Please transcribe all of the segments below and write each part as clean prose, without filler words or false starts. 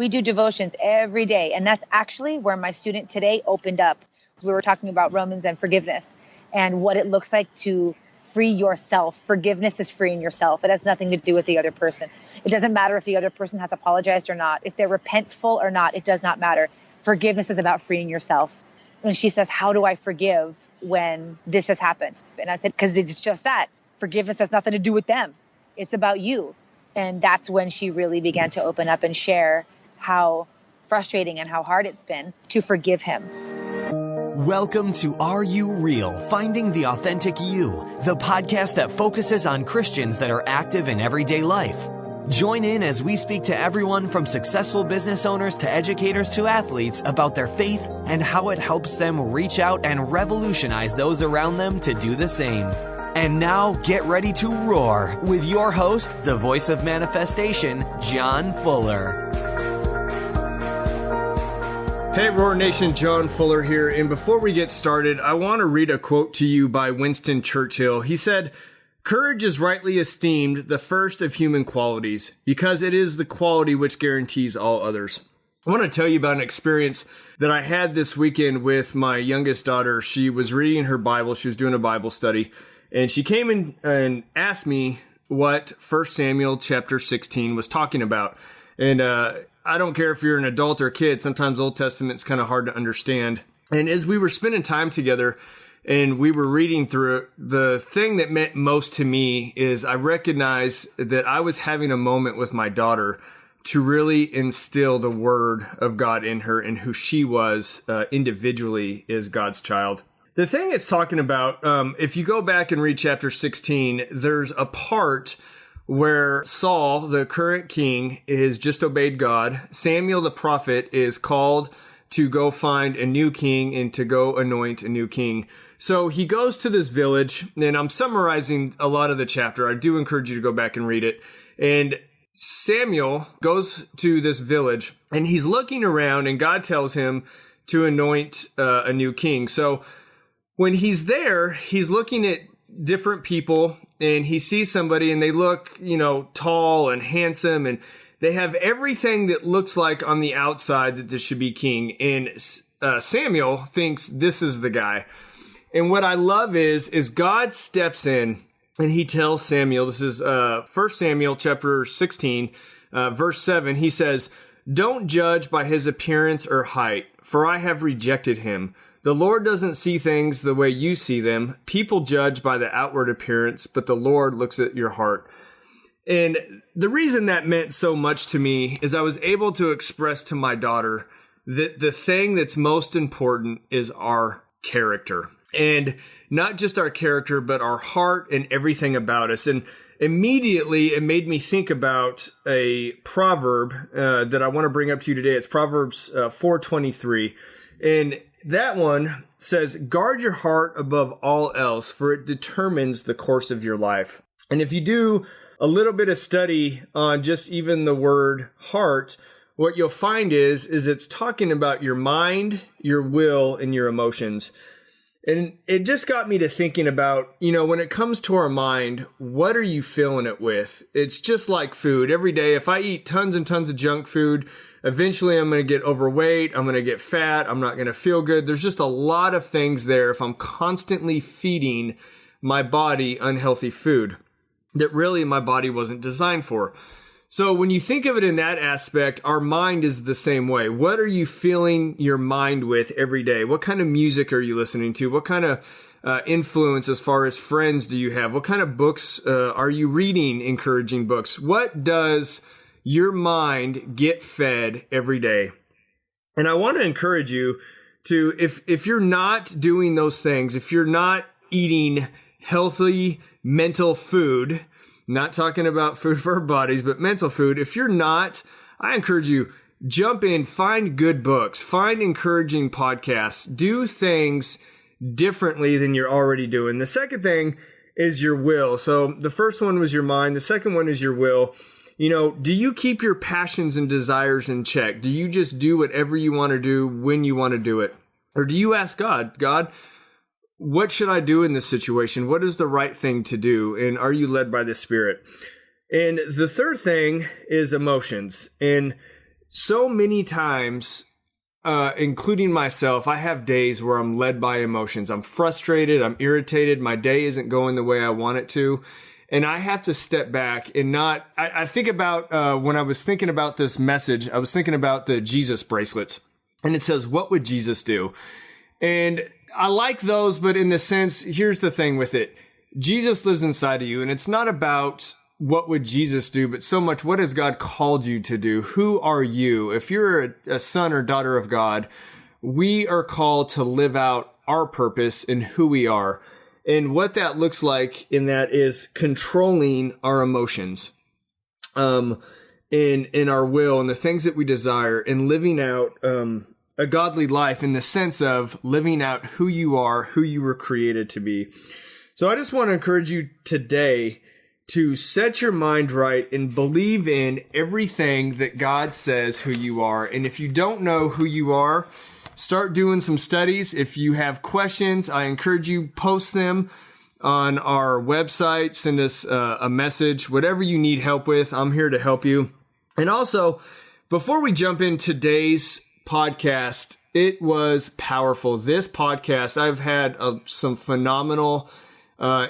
We do devotions every day. And that's actually where my student today opened up. We were talking about Romans and forgiveness and what it looks like to free yourself. Forgiveness is freeing yourself. It has nothing to do with the other person. It doesn't matter if the other person has apologized or not. If they're repentful or not, it does not matter. Forgiveness is about freeing yourself. And she says, how do I forgive when this has happened? And I said, because it's just that. Forgiveness has nothing to do with them. It's about you. And that's when she really began to open up and share how frustrating and how hard it's been to forgive him. Welcome to Are You Real? Finding the Authentic You, the podcast that focuses on Christians that are active in everyday life. Join in as we speak to everyone from successful business owners to educators to athletes about their faith and how it helps them reach out and revolutionize those around them to do the same. And now get ready to roar with your host, the voice of manifestation, John Fuller. Hey Roar Nation, John Fuller here, and before we get started, I want to read a quote to you by Winston Churchill. He said, "Courage is rightly esteemed the first of human qualities, because it is the quality which guarantees all others." I want to tell you about an experience that I had this weekend with my youngest daughter. She was reading her Bible, she was doing a Bible study, and she came in and asked me what 1 Samuel chapter 16 was talking about. And I don't care if you're an adult or a kid, sometimes Old Testament's kind of hard to understand. And as we were spending time together and we were reading through it, the thing that meant most to me is I recognized that I was having a moment with my daughter to really instill the word of God in her and who she was individually as God's child. The thing it's talking about, if you go back and read chapter 16, there's a part where Saul, the current king, has just obeyed God. Samuel the prophet is called to go find a new king and to go anoint a new king. So he goes to this village, and I'm summarizing a lot of the chapter. I do encourage you to go back and read it. And Samuel goes to this village, and he's looking around, and God tells him to anoint a new king. So when he's there, he's looking at different people, and he sees somebody and they look, tall and handsome, and they have everything that looks like on the outside that this should be king. And Samuel thinks this is the guy. And what I love is God steps in and he tells Samuel, this is 1 Samuel chapter 16, verse 7. He says, "Don't judge by his appearance or height, for I have rejected him. The Lord doesn't see things the way you see them. People judge by the outward appearance, but the Lord looks at your heart." And the reason that meant so much to me is I was able to express to my daughter that the thing that's most important is our character. And not just our character, but our heart and everything about us. And immediately it made me think about a proverb that I want to bring up to you today. It's Proverbs 4:23. And that one says, "Guard your heart above all else, for it determines the course of your life." And if you do a little bit of study on just even the word heart, what you'll find is it's talking about your mind, your will, and your emotions. And it just got me to thinking about, when it comes to our mind, what are you filling it with? It's just like food. Every day, if I eat tons and tons of junk food, eventually I'm going to get overweight. I'm going to get fat. I'm not going to feel good. There's just a lot of things there if I'm constantly feeding my body unhealthy food that really my body wasn't designed for. So when you think of it in that aspect, our mind is the same way. What are you filling your mind with every day? What kind of music are you listening to? What kind of influence as far as friends do you have? What kind of books are you reading, encouraging books? What does your mind get fed every day? And I want to encourage you to, if you're not doing those things, if you're not eating healthy mental food, not talking about food for our bodies, but mental food. If you're not, I encourage you, jump in, find good books, find encouraging podcasts, do things differently than you're already doing. The second thing is your will. So the first one was your mind. The second one is your will. Do you keep your passions and desires in check? Do you just do whatever you want to do when you want to do it? Or do you ask God, what should I do in this situation? What is the right thing to do? And are you led by the Spirit? And the third thing is emotions. And so many times, including myself, I have days where I'm led by emotions. I'm frustrated. I'm irritated. My day isn't going the way I want it to. And I have to step back and not, I think about, when I was thinking about this message, I was thinking about the Jesus bracelets. And it says, what would Jesus do? And I like those, but in the sense, here's the thing with it. Jesus lives inside of you, and it's not about what would Jesus do, but so much, what has God called you to do? Who are you? If you're a son or daughter of God, we are called to live out our purpose and who we are. And what that looks like in that is controlling our emotions, in our will and the things that we desire, and living out, a godly life in the sense of living out who you are, who you were created to be. So I just want to encourage you today to set your mind right and believe in everything that God says who you are. And if you don't know who you are, start doing some studies. If you have questions, I encourage you, post them on our website. Send us a message, whatever you need help with. I'm here to help you. And also, before we jump in today's podcast, it was powerful. This podcast, I've had some phenomenal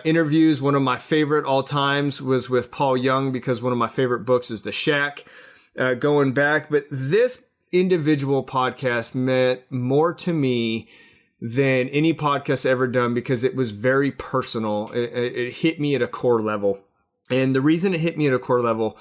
interviews. One of my favorite all times was with Paul Young, because one of my favorite books is The Shack, going back. But this individual podcast meant more to me than any podcast ever done, because it was very personal. It hit me at a core level. And the reason it hit me at a core level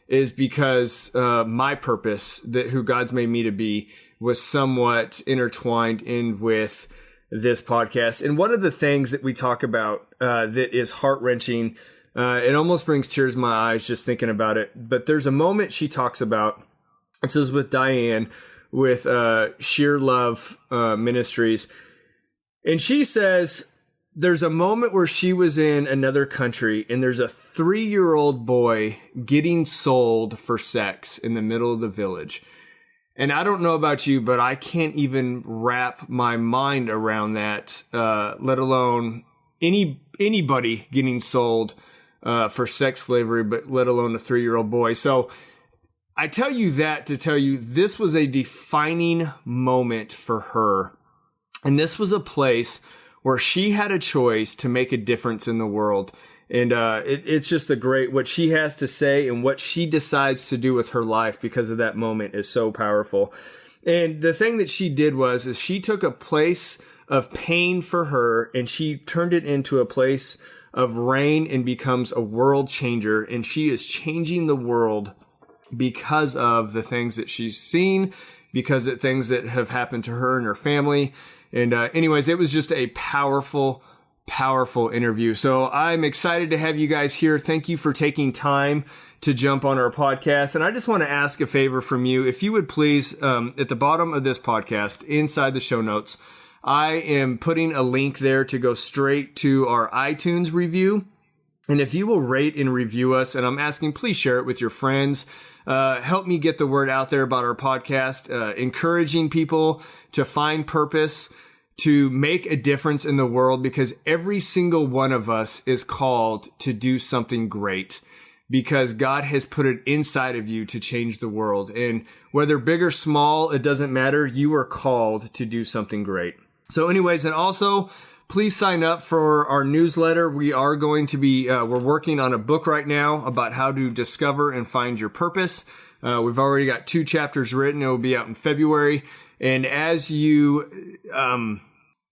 is because my purpose, that who God's made me to be, was somewhat intertwined in with this podcast. And one of the things that we talk about that is heart-wrenching, it almost brings tears to my eyes just thinking about it. But there's a moment she talks about, it says with Dianna, with Sheer Love Ministries. And she says there's a moment where she was in another country, and there's a 3-year-old boy getting sold for sex in the middle of the village. And I don't know about you, but I can't even wrap my mind around that, let alone anybody getting sold for sex slavery, but let alone a 3-year-old boy. So I tell you that to tell you this was a defining moment for her. And this was a place where she had a choice to make a difference in the world. And it's just what she has to say and what she decides to do with her life because of that moment is so powerful. And the thing that she did is she took a place of pain for her and she turned it into a place of rain and becomes a world changer. And she is changing the world because of the things that she's seen, because of things that have happened to her and her family. And anyways, it was just a powerful interview. So I'm excited to have you guys here. Thank you for taking time to jump on our podcast. And I just want to ask a favor from you. If you would please, at the bottom of this podcast, inside the show notes, I am putting a link there to go straight to our iTunes review. And if you will rate and review us, and I'm asking, please share it with your friends. Help me get the word out there about our podcast, encouraging people to find purpose, to make a difference in the world, because every single one of us is called to do something great, because God has put it inside of you to change the world. And whether big or small, it doesn't matter. You are called to do something great. So anyways, and also please sign up for our newsletter. We are going to be, we're working on a book right now about how to discover and find your purpose. We've already got 2 chapters written. It will be out in February. And as you,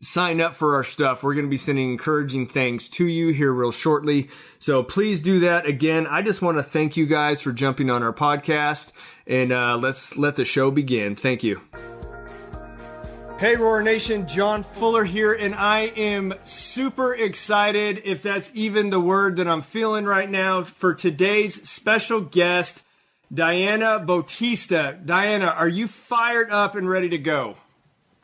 sign up for our stuff, we're going to be sending encouraging things to you here real shortly. So please do that. Again, I just want to thank you guys for jumping on our podcast, and let's let the show begin. Thank you. Hey, Roar Nation, John Fuller here, and I am super excited, if that's even the word that I'm feeling right now, for today's special guest, Dianna Bautista. Dianna, are you fired up and ready to go?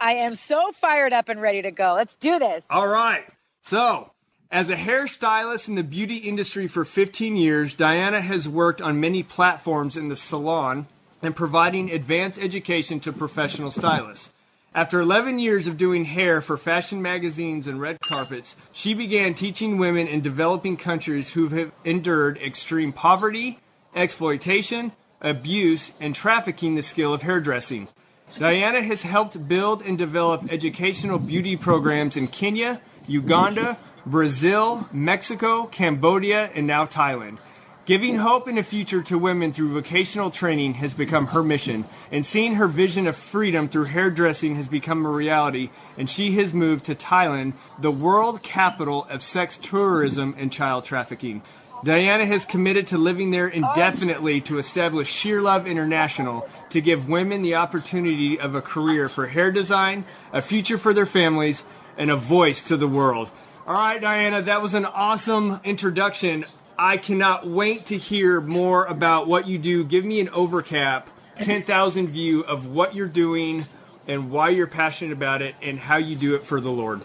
I am so fired up and ready to go. Let's do this. All right. So, as a hairstylist in the beauty industry for 15 years, Dianna has worked on many platforms in the salon and providing advanced education to professional stylists. After 11 years of doing hair for fashion magazines and red carpets, she began teaching women in developing countries who have endured extreme poverty, exploitation, abuse, and trafficking the skill of hairdressing. Dianna has helped build and develop educational beauty programs in Kenya, Uganda, Brazil, Mexico, Cambodia, and now Thailand. Giving hope in the future to women through vocational training has become her mission, and seeing her vision of freedom through hairdressing has become a reality, and she has moved to Thailand, the world capital of sex tourism and child trafficking. Dianna has committed to living there indefinitely to establish Sheer Love International to give women the opportunity of a career for hair design, a future for their families, and a voice to the world. All right, Dianna, that was an awesome introduction. I cannot wait to hear more about what you do. Give me an overcap, 10,000 view of what you're doing and why you're passionate about it and how you do it for the Lord.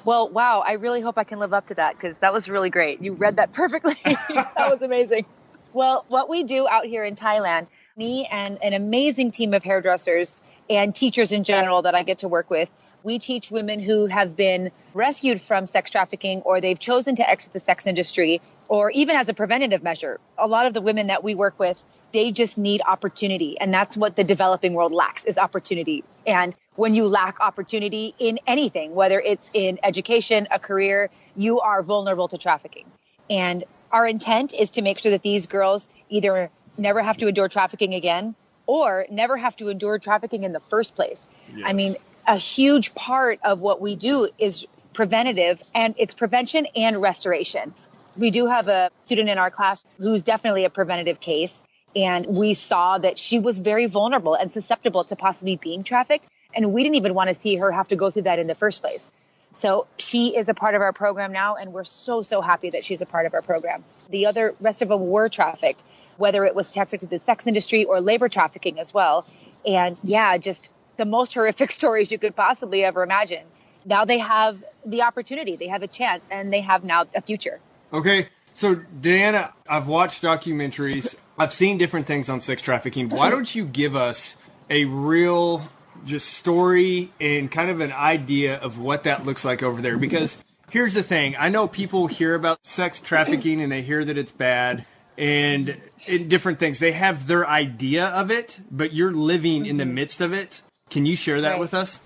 Well, wow. I really hope I can live up to that because that was really great. You read that perfectly. That was amazing. Well, what we do out here in Thailand, me and an amazing team of hairdressers and teachers in general that I get to work with, we teach women who have been rescued from sex trafficking or they've chosen to exit the sex industry or even as a preventative measure. A lot of the women that we work with, they just need opportunity. And that's what the developing world lacks is opportunity. And when you lack opportunity in anything, whether it's in education, a career, you are vulnerable to trafficking. And our intent is to make sure that these girls either never have to endure trafficking again or never have to endure trafficking in the first place. Yes. I mean, a huge part of what we do is preventative, and it's prevention and restoration. We do have a student in our class who's definitely a preventative case, and we saw that she was very vulnerable and susceptible to possibly being trafficked, and we didn't even want to see her have to go through that in the first place. So she is a part of our program now, and we're so happy that she's a part of our program. The rest of them were trafficked, whether it was trafficked to the sex industry or labor trafficking as well. And yeah, just the most horrific stories you could possibly ever imagine. Now they have the opportunity, they have a chance, and they have now a future. Okay, so Dianna, I've watched documentaries, I've seen different things on sex trafficking. Why don't you give us a real just story and kind of an idea of what that looks like over there? Because here's the thing, I know people hear about sex trafficking and they hear that it's bad and different things. They have their idea of it, but you're living in the midst of it. Can you share that with us?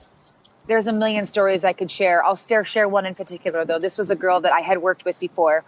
There's a million stories I could share. I'll share one in particular, though. This was a girl that I had worked with before.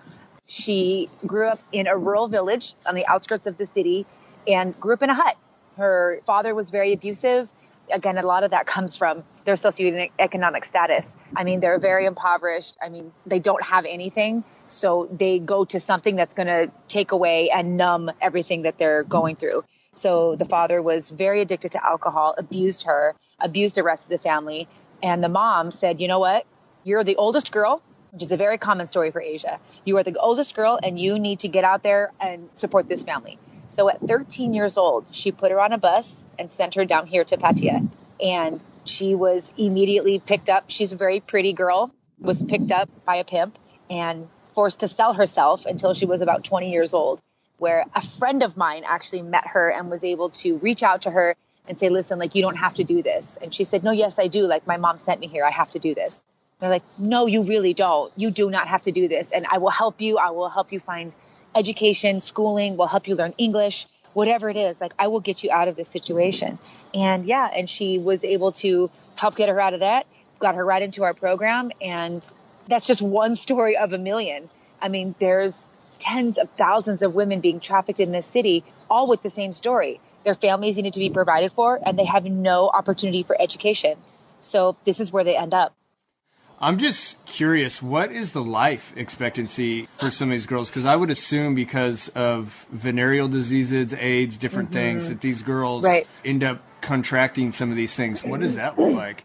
She grew up in a rural village on the outskirts of the city and grew up in a hut. Her father was very abusive. Again, a lot of that comes from their socioeconomic status. I mean, they're very impoverished. I mean, they don't have anything. So they go to something that's going to take away and numb everything that they're going through. So the father was very addicted to alcohol, abused her, abused the rest of the family. And the mom said, you know what? You're the oldest girl, which is a very common story for Asia. You are the oldest girl and you need to get out there and support this family. So at 13 years old, she put her on a bus and sent her down here to Pattaya. And she was immediately picked up. She's a very pretty girl, was picked up by a pimp and forced to sell herself until she was about 20 years old, where a friend of mine actually met her and was able to reach out to her and say, listen, like, you don't have to do this. And she said, no, yes, I do. Like, my mom sent me here. I have to do this. They're like, no, you really don't. You do not have to do this. And I will help you. I will help you find education, schooling. We'll help you learn English, whatever it is. Like, I will get you out of this situation. And yeah, and she was able to help get her out of that, got her right into our program. And that's just one story of a million. I mean, there's tens of thousands of women being trafficked in this city, all with the same story. Their families need to be provided for, and they have no opportunity for education. So this is where they end up. I'm just curious, what is the life expectancy for some of these girls? Because I would assume because of venereal diseases, AIDS, different things, that these girls end up contracting some of these things. What does that look like?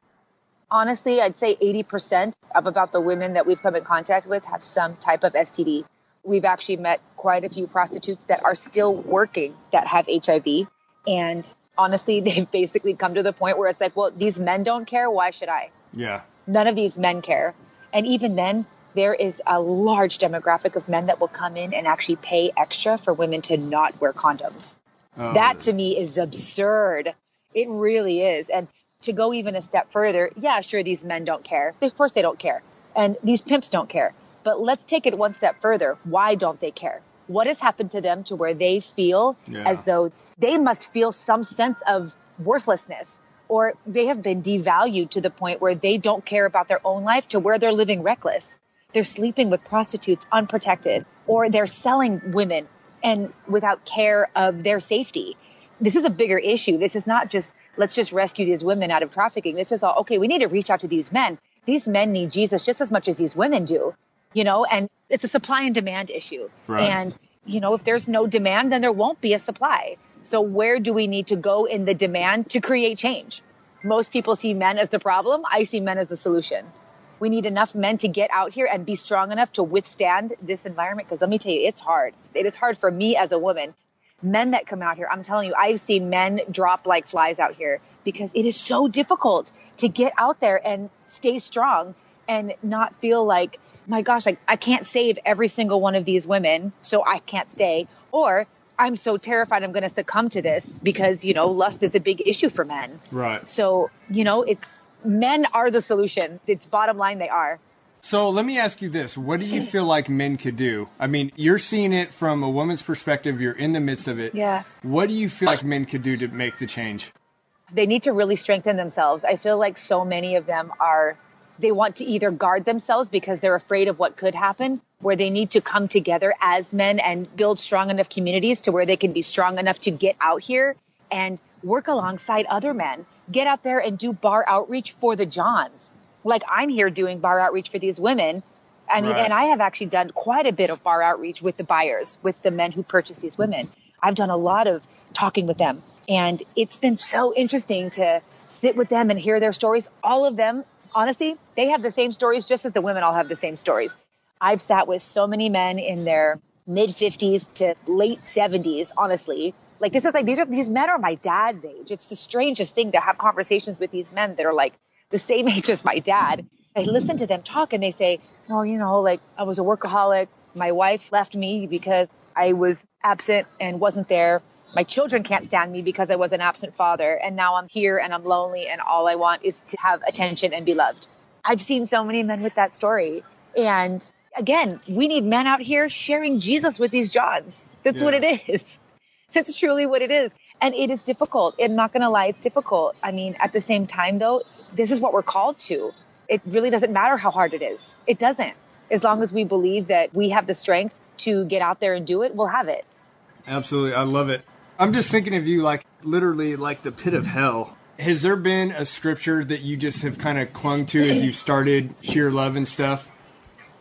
Honestly, I'd say 80% of about the women that we've come in contact with have some type of STD. We've actually met quite a few prostitutes that are still working that have HIV. And honestly, they've basically come to the point where it's like, well, these men don't care. Why should I? Yeah. None of these men care. And even then, there is a large demographic of men that will come in and actually pay extra for women to not wear condoms. Oh, that to me is absurd. It really is. And to go even a step further, yeah, sure, these men don't care. Of course they don't care. And these pimps don't care. But let's take it one step further. Why don't they care? what has happened to them to where they feel as though they must feel some sense of worthlessness, or they have been devalued to the point where they don't care about their own life, to where they're living reckless. They're sleeping with prostitutes unprotected, or they're selling women and without care of their safety. This is a bigger issue. This is not just, let's just rescue these women out of trafficking. This is all, okay, we need to reach out to these men. These men need Jesus just as much as these women do, and it's a supply and demand issue. Right. And, if there's no demand, then there won't be a supply. So where do we need to go in the demand to create change? Most people see men as the problem. I see men as the solution. We need enough men to get out here and be strong enough to withstand this environment. Because let me tell you, it's hard. It is hard for me as a woman. Men that come out here, I'm telling you, I've seen men drop like flies out here because it is so difficult to get out there and stay strong and not feel like, my gosh, I can't save every single one of these women, so I can't stay. Or I'm so terrified I'm going to succumb to this because, lust is a big issue for men. Right. So, it's men are the solution. It's bottom line, they are. So let me ask you this. What do you feel like men could do? I mean, you're seeing it from a woman's perspective. You're in the midst of it. Yeah. What do you feel like men could do to make the change? They need to really strengthen themselves. I feel like so many of them they want to either guard themselves because they're afraid of what could happen, where they need to come together as men and build strong enough communities to where they can be strong enough to get out here and work alongside other men. Get out there and do bar outreach for the Johns. Like I'm here doing bar outreach for these women. I mean, and I have actually done quite a bit of bar outreach with the buyers, with the men who purchase these women. I've done a lot of talking with them. And it's been so interesting to sit with them and hear their stories. All of them, honestly, they have the same stories just as the women all have the same stories. I've sat with so many men in their mid 50s to late 70s, honestly. Like this is like, these men are my dad's age. It's the strangest thing to have conversations with these men that are like the same age as my dad. I listen to them talk and they say, oh, like I was a workaholic. My wife left me because I was absent and wasn't there. My children can't stand me because I was an absent father. And now I'm here and I'm lonely and all I want is to have attention and be loved. I've seen so many men with that story. And again, we need men out here sharing Jesus with these Johns. That's what it is. That's truly what it is. And it is difficult. I'm not going to lie, it's difficult. I mean, at the same time, though, this is what we're called to. It really doesn't matter how hard it is. It doesn't. As long as we believe that we have the strength to get out there and do it, we'll have it. Absolutely. I love it. I'm just thinking of you like literally like the pit of hell. Has there been a scripture that you just have kind of clung to as you started Sheer Love and stuff?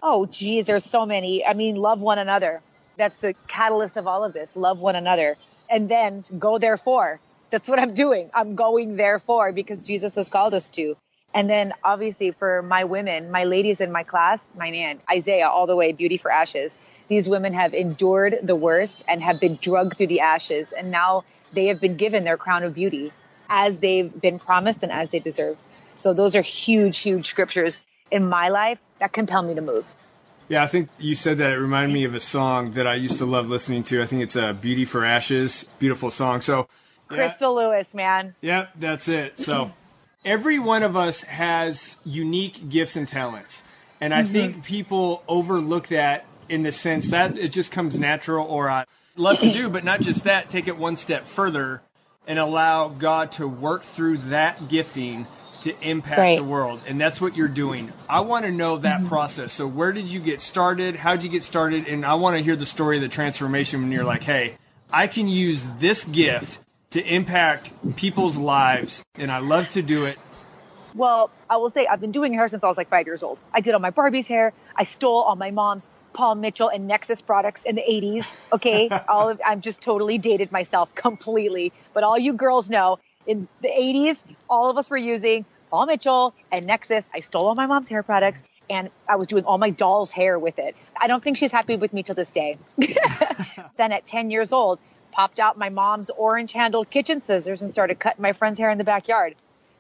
Oh, geez, there's so many. I mean, love one another. That's the catalyst of all of this. Love one another. And then go therefore. That's what I'm doing. I'm going therefore because Jesus has called us to. And then obviously for my women, my ladies in my class, my man, Isaiah, all the way, Beauty for Ashes. These women have endured the worst and have been drugged through the ashes. And now they have been given their crown of beauty as they've been promised and as they deserve. So those are huge, huge scriptures in my life that compel me to move. Yeah, I think you said that. It reminded me of a song that I used to love listening to. I think it's Beauty for Ashes. Beautiful song. So Crystal Lewis, man. Yeah, that's it. So every one of us has unique gifts and talents. And I think people overlook that in the sense that it just comes natural or I love to do, but not just that, take it one step further and allow God to work through that gifting to impact the world. And that's what you're doing. I want to know that process. So where did you get started? How'd you get started? And I want to hear the story of the transformation when you're like, hey, I can use this gift to impact people's lives, and I love to do it. Well, I will say I've been doing hair since I was like 5 years old. I did all my Barbie's hair. I stole all my mom's Paul Mitchell and Nexus products in the 80s. Okay. I'm just totally dated myself completely. But all you girls know in the 80s, all of us were using Paul Mitchell and Nexus. I stole all my mom's hair products and I was doing all my doll's hair with it. I don't think she's happy with me till this day. Then at 10 years old, popped out my mom's orange-handled kitchen scissors and started cutting my friend's hair in the backyard.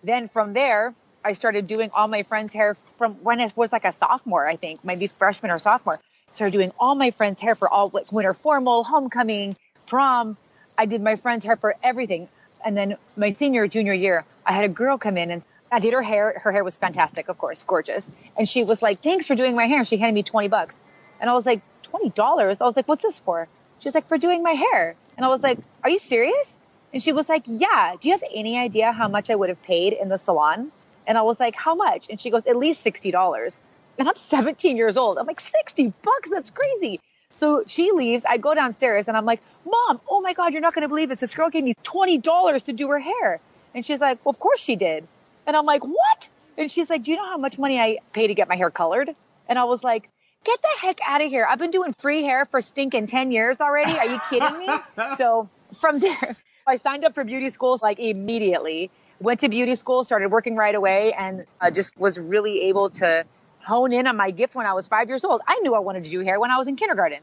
Then from there, I started doing all my friend's hair from when it was like a sophomore, I think, maybe freshman or sophomore. Started doing all my friends' hair for all like winter formal, homecoming, prom. I did my friend's hair for everything. And then my junior year, I had a girl come in and I did her hair. Her hair was fantastic, of course, gorgeous. And she was like, thanks for doing my hair. She handed me $20. And I was like, $20? I was like, what's this for? She was like, for doing my hair. And I was like, are you serious? And she was like, yeah. Do you have any idea how much I would have paid in the salon? And I was like, how much? And she goes, at least $60. And I'm 17 years old. I'm like, $60? That's crazy. So she leaves. I go downstairs and I'm like, Mom, oh my God, you're not going to believe it. This girl gave me $20 to do her hair. And she's like, well, of course she did. And I'm like, what? And she's like, do you know how much money I pay to get my hair colored? And I was like, get the heck out of here. I've been doing free hair for stinking 10 years already. Are you kidding me? So from there, I signed up for beauty schools like immediately, went to beauty school, started working right away, and just was really able to hone in on my gift when I was 5 years old. I knew I wanted to do hair when I was in kindergarten.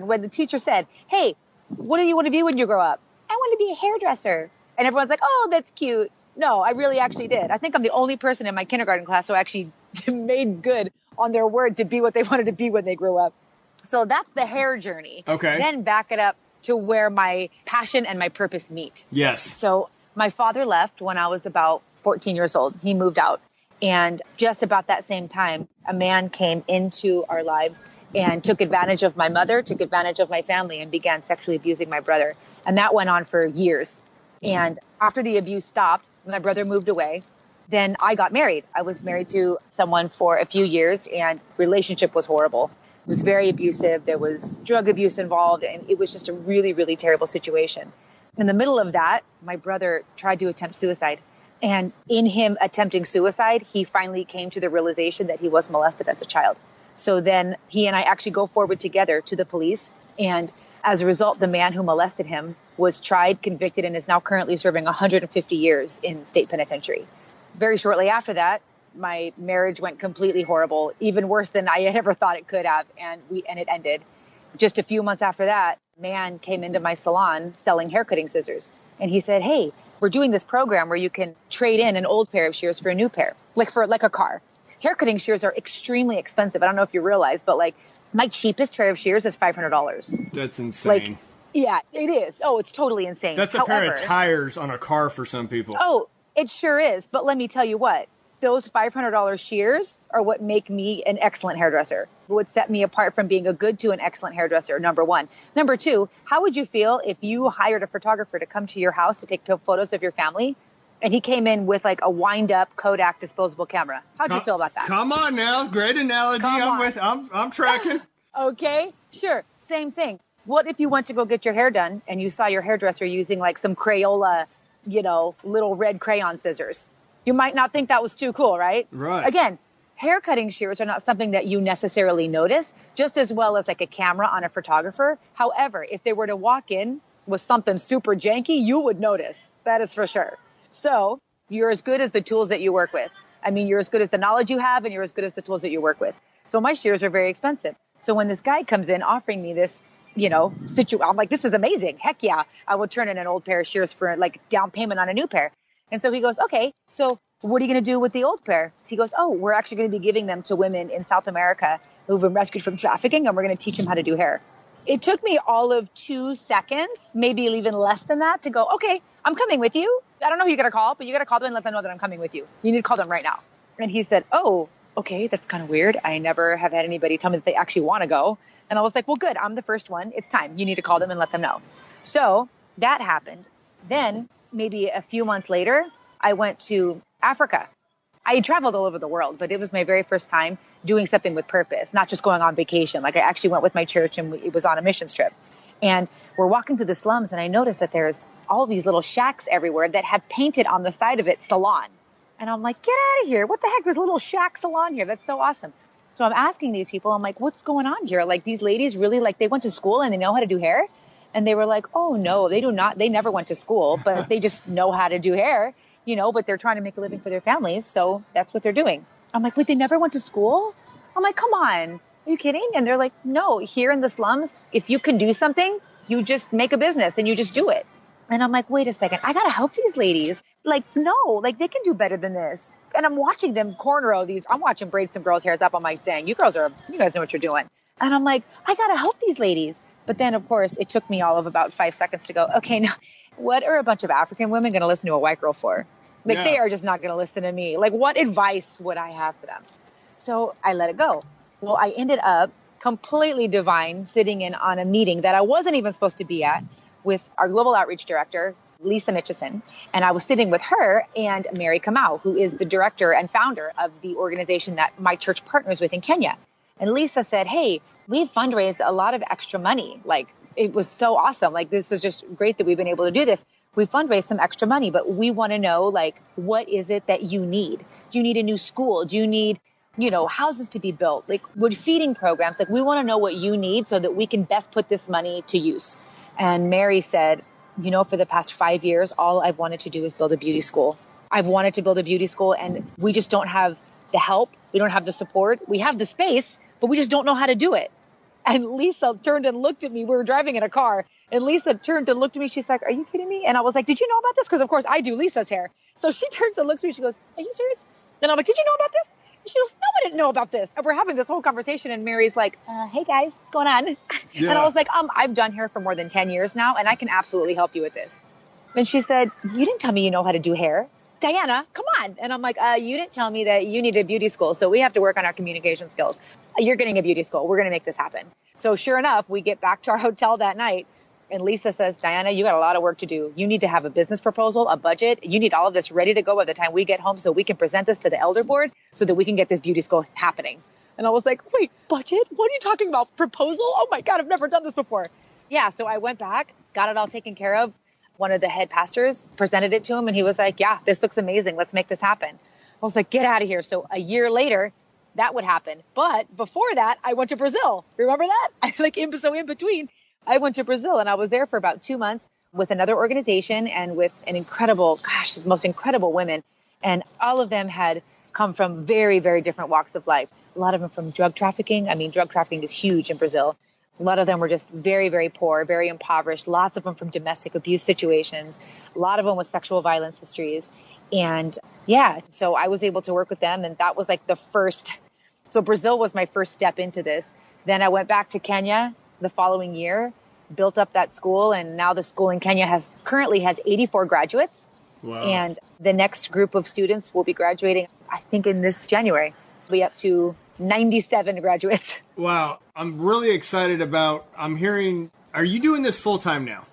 When the teacher said, hey, what do you want to be when you grow up? I want to be a hairdresser. And everyone's like, oh, that's cute. No, I really actually did. I think I'm the only person in my kindergarten class who actually made good on their word to be what they wanted to be when they grew up. So that's the hair journey. Okay. Then back it up to where my passion and my purpose meet. Yes. So my father left when I was about 14 years old. He moved out. And just about that same time, a man came into our lives and took advantage of my mother, took advantage of my family, and began sexually abusing my brother. And that went on for years. And after the abuse stopped, my brother moved away. Then I got married. I was married to someone for a few years, and relationship was horrible. It was very abusive. There was drug abuse involved, and it was just a really, really terrible situation. In the middle of that, my brother tried to attempt suicide. And in him attempting suicide, he finally came to the realization that he was molested as a child. So then he and I actually go forward together to the police. And as a result, the man who molested him was tried, convicted, and is now currently serving 150 years in state penitentiary. Very shortly after that, my marriage went completely horrible, even worse than I had ever thought it could have. And it ended. Just a few months after that, a man came into my salon selling hair cutting scissors. And he said, hey, we're doing this program where you can trade in an old pair of shears for a new pair, like a car. Hair cutting shears are extremely expensive. I don't know if you realize, but like my cheapest pair of shears is $500. That's insane. Like, yeah, it is. Oh, it's totally insane. That's a pair of tires on a car for some people. Oh, it sure is. But let me tell you what, those $500 shears are what make me an excellent hairdresser. What set me apart from being a good to an excellent hairdresser, number one. Number two, how would you feel if you hired a photographer to come to your house to take photos of your family, and he came in with like a wind-up Kodak disposable camera? How'd you feel about that? Come on now. Great analogy. I'm tracking. Okay, sure. Same thing. What if you went to go get your hair done and you saw your hairdresser using like some Crayola, little red crayon scissors? You might not think that was too cool, right? Right. Again, hair cutting shears are not something that you necessarily notice, just as well as like a camera on a photographer. However, if they were to walk in with something super janky, you would notice. That is for sure. So you're as good as the tools that you work with. I mean, you're as good as the knowledge you have, and you're as good as the tools that you work with. So my shears are very expensive. So when this guy comes in offering me this, I'm like, this is amazing. Heck yeah. I will turn in an old pair of shears for like down payment on a new pair. And so he goes, okay, so what are you going to do with the old pair? He goes, oh, we're actually going to be giving them to women in South America who've been rescued from trafficking, and we're going to teach them how to do hair. It took me all of 2 seconds, maybe even less than that, to go, okay, I'm coming with you. I don't know who you're going to call, but you got to call them and let them know that I'm coming with you. You need to call them right now. And he said, oh, okay, that's kind of weird. I never have had anybody tell me that they actually want to go. And I was like, well, good. I'm the first one. It's time. You need to call them and let them know. So that happened. Then maybe a few months later, I went to Africa. I traveled all over the world, but it was my very first time doing something with purpose, not just going on vacation. Like I actually went with my church, and it was on a missions trip. And we're walking through the slums, and I noticed that there's all these little shacks everywhere that have painted on the side of it salon. And I'm like, get out of here. What the heck? There's a little shack salon here. That's so awesome. So I'm asking these people, I'm like, what's going on here? Like these ladies really, like they went to school and they know how to do hair? And they were like, oh no, they do not. They never went to school, but they just know how to do hair, but they're trying to make a living for their families. So that's what they're doing. I'm like, wait, they never went to school? I'm like, come on. Are you kidding? And they're like, no, here in the slums, if you can do something, you just make a business and you just do it. And I'm like, wait a second, I got to help these ladies. Like, no, like they can do better than this. And I'm watching them cornrow these. I'm watching braid some girls' hairs up. I'm like, dang, you guys know what you're doing. And I'm like, I got to help these ladies. But then, of course, it took me all of about 5 seconds to go, okay, now what are a bunch of African women going to listen to a white girl for? Like, They are just not going to listen to me. Like, what advice would I have for them? So I let it go. Well, I ended up completely divine, sitting in on a meeting that I wasn't even supposed to be at with our global outreach director, Lisa Mitchison. And I was sitting with her and Mary Kamau, who is the director and founder of the organization that my church partners with in Kenya. And Lisa said, hey, we've fundraised a lot of extra money. Like, it was so awesome. Like, this is just great that we've been able to do this. We fundraised some extra money, but we want to know, like, what is it that you need? Do you need a new school? Do you need, houses to be built? Like, would feeding programs? Like, we want to know what you need so that we can best put this money to use. And Mary said, for the past 5 years, all I've wanted to do is build a beauty school. I've wanted to build a beauty school, and we just don't have the help. We don't have the support. We have the space, but we just don't know how to do it. And Lisa turned and looked at me. We were driving in a car, and Lisa turned and looked at me. She's like, are you kidding me? And I was like, did you know about this? Because, of course, I do Lisa's hair. So she turns and looks at me. She goes, are you serious? And I'm like, did you know about this? And she goes, no, I didn't know about this. And we're having this whole conversation, and Mary's like, hey, guys, what's going on? Yeah. And I was like, I've done hair for more than 10 years now, and I can absolutely help you with this. And she said, you didn't tell me you know how to do hair. Dianna, come on. And I'm like, you didn't tell me that you need a beauty school, so we have to work on our communication skills. You're getting a beauty school. We're going to make this happen. So sure enough, we get back to our hotel that night, and Lisa says, Dianna, you got a lot of work to do. You need to have a business proposal, a budget. You need all of this ready to go by the time we get home so we can present this to the elder board so that we can get this beauty school happening. And I was like, wait, budget? What are you talking about? Proposal? Oh my God, I've never done this before. Yeah, so I went back, got it all taken care of. One of the head pastors presented it to him, and he was like, yeah, this looks amazing. Let's make this happen. I was like, get out of here. So a year later, that would happen. But before that, I went to Brazil. Remember that? In between, I went to Brazil, and I was there for about 2 months with another organization and with an incredible, the most incredible women. And all of them had come from very, very different walks of life. A lot of them from drug trafficking. I mean, drug trafficking is huge in Brazil. A lot of them were just very, very poor, very impoverished. Lots of them from domestic abuse situations. A lot of them with sexual violence histories. And yeah, so I was able to work with them. And that was like the first. So Brazil was my first step into this. Then I went back to Kenya the following year, built up that school. And now the school in Kenya currently has 84 graduates. Wow. And the next group of students will be graduating, I think, in this January. We'll be up to 97 graduates. Wow. I'm really excited I'm hearing, are you doing this full time now?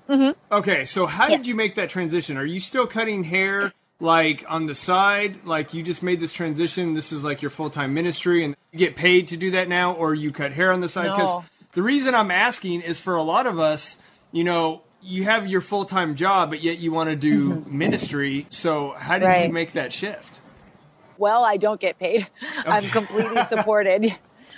Mm-hmm. Okay. So how did you make that transition? Are you still cutting hair like on the side? Like you just made this transition. This is like your full-time ministry and you get paid to do that now, or you cut hair on the side? Because the reason I'm asking is for a lot of us, you have your full-time job, but yet you want to do ministry. So how did you make that shift? Well, I don't get paid. Okay. I'm completely supported.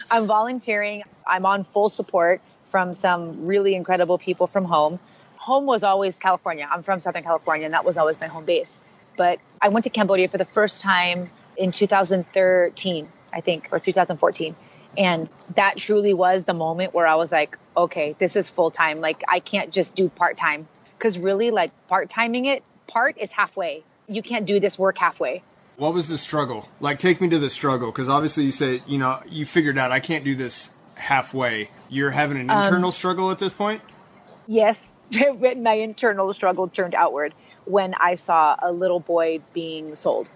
I'm volunteering. I'm on full support from some really incredible people from home. Home was always California. I'm from Southern California, and that was always my home base. But I went to Cambodia for the first time in 2013, I think, or 2014. And that truly was the moment where I was like, okay, this is full time. Like, I can't just do part time. Because really, like, part-timing it, part is halfway. You can't do this work halfway. What was the struggle? Like, take me to the struggle, because obviously you said, you figured out I can't do this halfway. You're having an internal struggle at this point? Yes. My internal struggle turned outward when I saw a little boy being sold.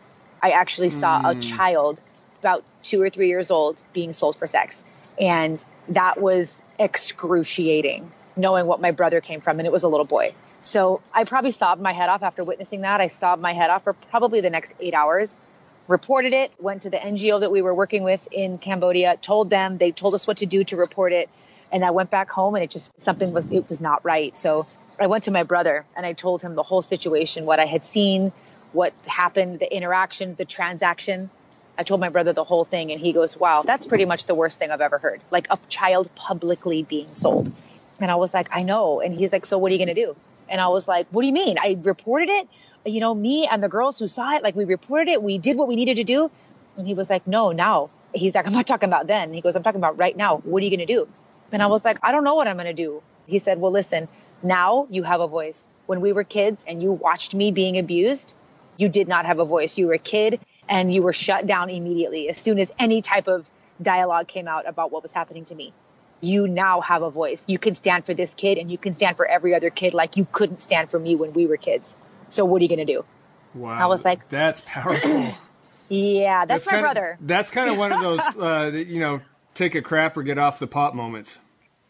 I actually saw a child about 2 or 3 years old being sold for sex. And that was excruciating, knowing what my brother came from, and it was a little boy. So I probably sobbed my head off after witnessing that. I sobbed my head off for probably the next 8 hours, reported it, went to the NGO that we were working with in Cambodia, told them, they told us what to do to report it. And I went back home and it was not right. So I went to my brother and I told him the whole situation, what I had seen, what happened, the interaction, the transaction. I told my brother the whole thing and he goes, wow, that's pretty much the worst thing I've ever heard. Like a child publicly being sold. And I was like, I know. And he's like, so what are you going to do? And I was like, what do you mean? I reported it. Me and the girls who saw it, like we reported it. We did what we needed to do. And he was like, no, now. He's like, I'm not talking about then. He goes, I'm talking about right now. What are you going to do? And I was like, I don't know what I'm going to do. He said, well, listen, now you have a voice. When we were kids and you watched me being abused, you did not have a voice. You were a kid and you were shut down immediately as soon as any type of dialogue came out about what was happening to me. You now have a voice. You can stand for this kid and you can stand for every other kid like you couldn't stand for me when we were kids. So what are you going to do? Wow. I was like, that's powerful. Yeah, that's my brother. That's kind of one of those, take a crap or get off the pot moments.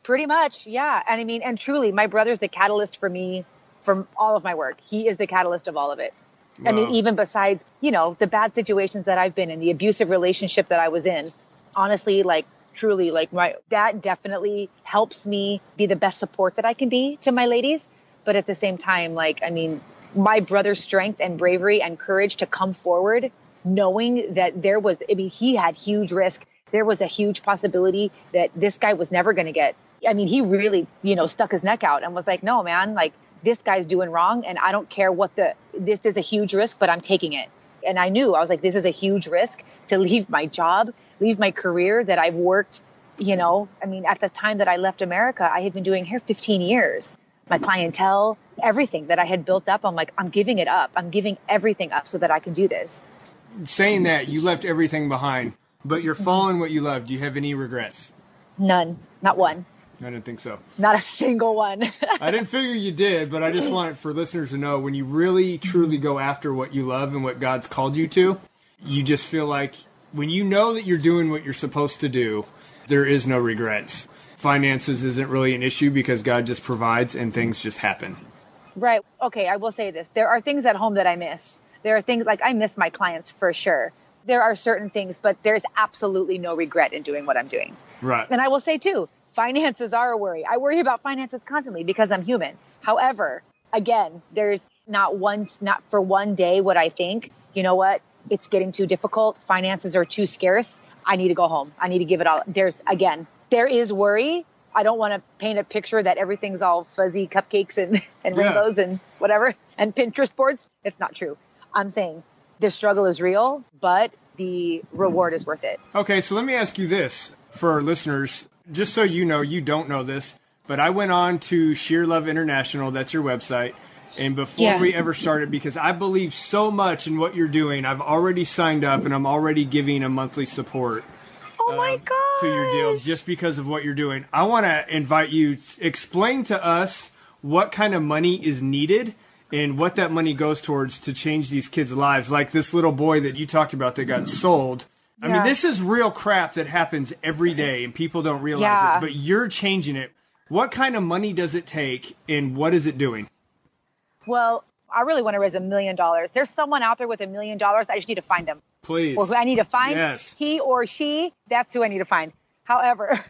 Pretty much, yeah. And I mean, and truly, my brother's the catalyst for me, from all of my work. He is the catalyst of all of it. Wow. I mean, even besides, the bad situations that I've been in, the abusive relationship that I was in, honestly, truly, that definitely helps me be the best support that I can be to my ladies. But at the same time, my brother's strength and bravery and courage to come forward, knowing that he had huge risk. There was a huge possibility that this guy was never going to get. I mean, he really, stuck his neck out and was like, no, man, this guy's doing wrong. And I don't care this is a huge risk, but I'm taking it. And I was like, this is a huge risk to leave my job, leave my career that I've worked, at the time that I left America, I had been doing hair 15 years. My clientele, everything that I had built up, I'm like, I'm giving it up. I'm giving everything up so that I can do this. Saying that, you left everything behind, but you're following what you love. Do you have any regrets? None. Not one. I didn't think so. Not a single one. I didn't figure you did, but I just want for listeners to know, when you really, truly go after what you love and what God's called you to, you just feel like when you know that you're doing what you're supposed to do, there is no regrets. Finances isn't really an issue because God just provides and things just happen. Right. Okay, I will say this. There are things at home that I miss. There are things I miss my clients for sure. There are certain things, but there's absolutely no regret in doing what I'm doing. Right. And I will say too, finances are a worry. I worry about finances constantly because I'm human. However, again, there's not for one day would I think, you know what, it's getting too difficult. Finances are too scarce. I need to go home. I need to give it all. There is worry. I don't want to paint a picture that everything's all fuzzy cupcakes and rainbows and whatever and Pinterest boards. It's not true. I'm saying the struggle is real, but the reward is worth it. Okay, so let me ask you this for our listeners. Just so you know, you don't know this, but I went on to Sheer Love International. That's your website. And before we ever started, because I believe so much in what you're doing, I've already signed up and I'm already giving a monthly support. Oh my God! To your deal just because of what you're doing. I want to invite you to explain to us what kind of money is needed and what that money goes towards to change these kids' lives. Like this little boy that you talked about that got sold. I mean, this is real crap that happens every day and people don't realize it, but you're changing it. What kind of money does it take and what is it doing? Well, I really want to raise $1 million. There's someone out there with $1 million. I just need to find them. Please. Or who I need to find. Yes. He or she, that's who I need to find. However,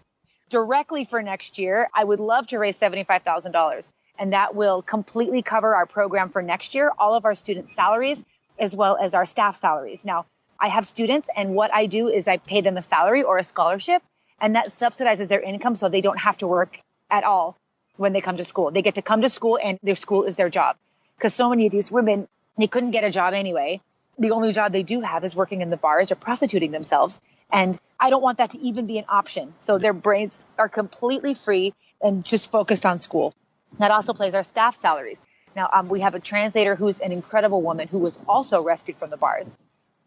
directly for next year, I would love to raise $75,000. And that will completely cover our program for next year, all of our students' salaries, as well as our staff salaries. Now, I have students, and what I do is I pay them a salary or a scholarship, and that subsidizes their income so they don't have to work at all when they come to school. They get to come to school, and their school is their job. Because so many of these women, they couldn't get a job anyway. The only job they do have is working in the bars or prostituting themselves. And I don't want that to even be an option. So their brains are completely free and just focused on school. That also plays our staff salaries. Now, we have a translator who's an incredible woman who was also rescued from the bars.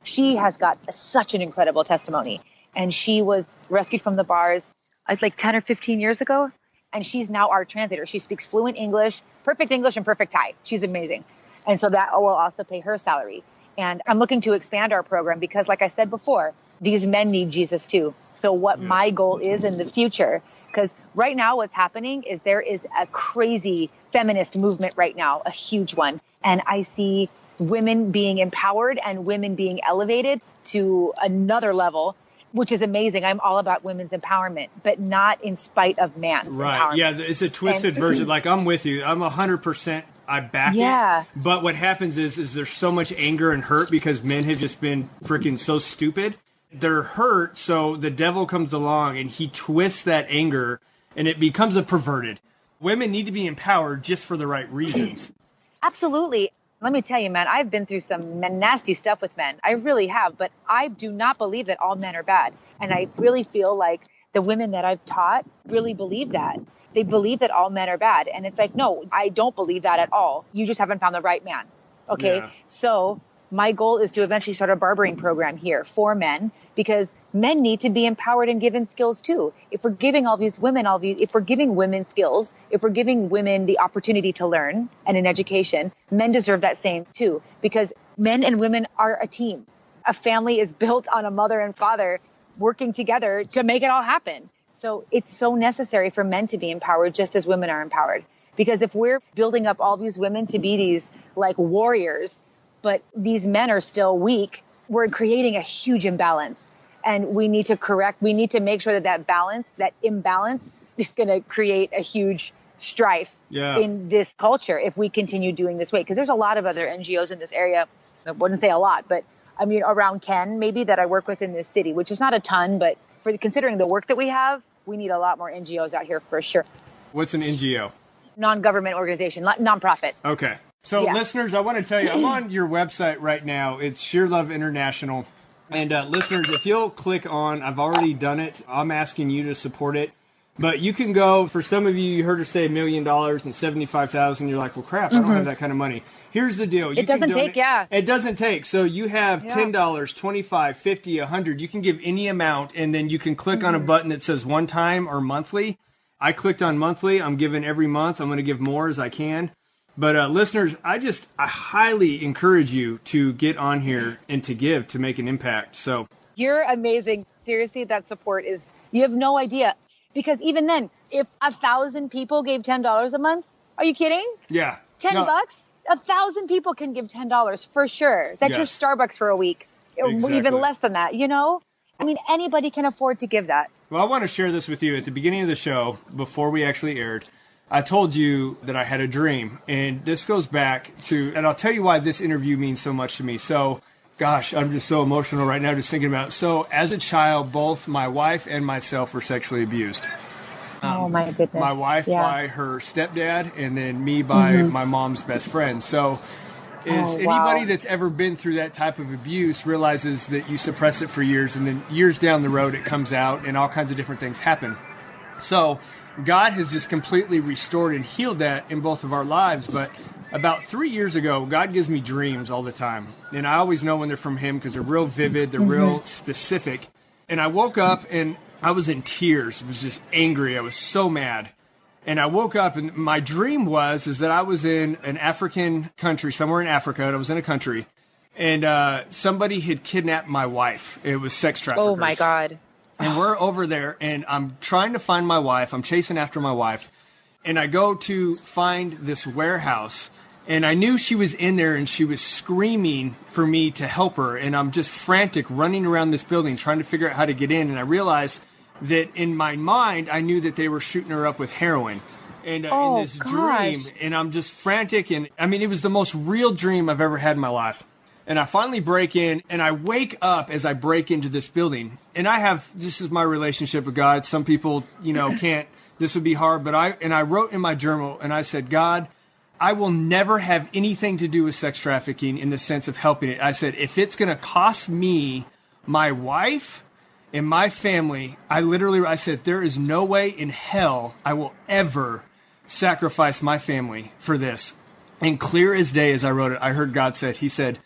She has got such an incredible testimony. And she was rescued from the bars like 10 or 15 years ago. And she's now our translator. She speaks fluent English and perfect Thai. She's amazing. And so that will also pay her salary. And I'm looking to expand our program because, like I said before, these men need Jesus too. So what my goal is in the future, because right now what's happening is there is a crazy feminist movement right now, a huge one. And I see women being empowered and women being elevated to another level, which is amazing. I'm all about women's empowerment, but not in spite of man's empowerment. Yeah, it's a twisted version. Like, I'm with you. I'm 100%. I back it. But what happens is there's so much anger and hurt because men have just been freaking so stupid. They're hurt, so the devil comes along and he twists that anger and it becomes a perverted. Women need to be empowered just for the right reasons. Absolutely. Let me tell you, man, I've been through some nasty stuff with men. I really have, but I do not believe that all men are bad. And I really feel like the women that I've taught really believe that. They believe that all men are bad. And it's like, no, I don't believe that at all. You just haven't found the right man. Okay. Yeah. So my goal is to eventually start a barbering program here for men because men need to be empowered and given skills too. If we're giving all these women, if we're giving women skills, if we're giving women the opportunity to learn and an education, men deserve that same too, because men and women are a team. A family is built on a mother and father working together to make it all happen. So it's so necessary for men to be empowered just as women are empowered. Because if we're building up all these women to be these like warriors, but these men are still weak, we're creating a huge imbalance. And we need to make sure that imbalance is going to create a huge strife in this culture if we continue doing this way. Because there's a lot of other NGOs in this area. I wouldn't say a lot, but I mean around 10 maybe that I work with in this city, which is not a ton, but considering the work that we have, we need a lot more NGOs out here for sure. What's an NGO? Non-government organization, nonprofit. Okay. So listeners, I want to tell you, I'm on your website right now. It's Sheer Love International. And listeners, if you'll click on, I've already done it. I'm asking you to support it. But you can go, for some of you, you heard her say $1 million and 75,000. You're like, well, crap, I don't have that kind of money. Here's the deal. It doesn't take. It doesn't take. So you have $10, $25, $50, $100. You can give any amount, and then you can click on a button that says one time or monthly. I clicked on monthly. I'm giving every month. I'm going to give more as I can. But listeners, I highly encourage you to get on here and to give, to make an impact. So you're amazing. Seriously, that support you have no idea. Because even then, if 1,000 people gave $10 a month, are you kidding? Yeah. $10? 1,000 people can give $10 for sure. That's your Starbucks for a week. Exactly. Even less than that, I mean, anybody can afford to give that. Well, I want to share this with you. At the beginning of the show, before we actually aired, I told you that I had a dream. And this goes back to, and I'll tell you why this interview means so much to me. So, gosh, I'm just so emotional right now just thinking about it. So, as a child, both my wife and myself were sexually abused. Oh, my goodness. My wife by her stepdad, and then me by my mom's best friend. So, anybody that's ever been through that type of abuse realizes that you suppress it for years, and then years down the road it comes out, and all kinds of different things happen. So, God has just completely restored and healed that in both of our lives. But about 3 years ago, God gives me dreams all the time. And I always know when they're from Him because they're real vivid, they're real specific. And I woke up and I was in tears. I was just angry. I was so mad. And I woke up and my dream was that I was in an African country, somewhere in Africa, and I was in a country. And somebody had kidnapped my wife. It was sex traffickers. Oh, my God. And we're over there, and I'm trying to find my wife. I'm chasing after my wife. And I go to find this warehouse, and I knew she was in there, and she was screaming for me to help her. And I'm just frantic, running around this building, trying to figure out how to get in. And I realized that in my mind, I knew that they were shooting her up with heroin. And in this dream, and I'm just frantic. And I mean, it was the most real dream I've ever had in my life. And I finally break in, and I wake up as I break into this building. And this is my relationship with God. Some people, can't, this would be hard. But I wrote in my journal, and I said, God, I will never have anything to do with sex trafficking in the sense of helping it. I said, if it's going to cost me my wife and my family, I said, there is no way in hell I will ever sacrifice my family for this. And clear as day as I wrote it, I heard God said, He said,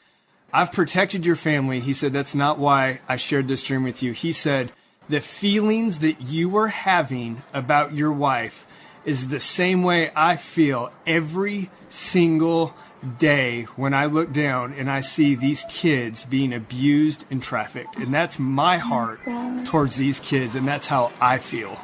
I've protected your family. He said, that's not why I shared this dream with you. He said, the feelings that you were having about your wife is the same way I feel every single day when I look down and I see these kids being abused and trafficked. And that's my heart towards these kids, and that's how I feel.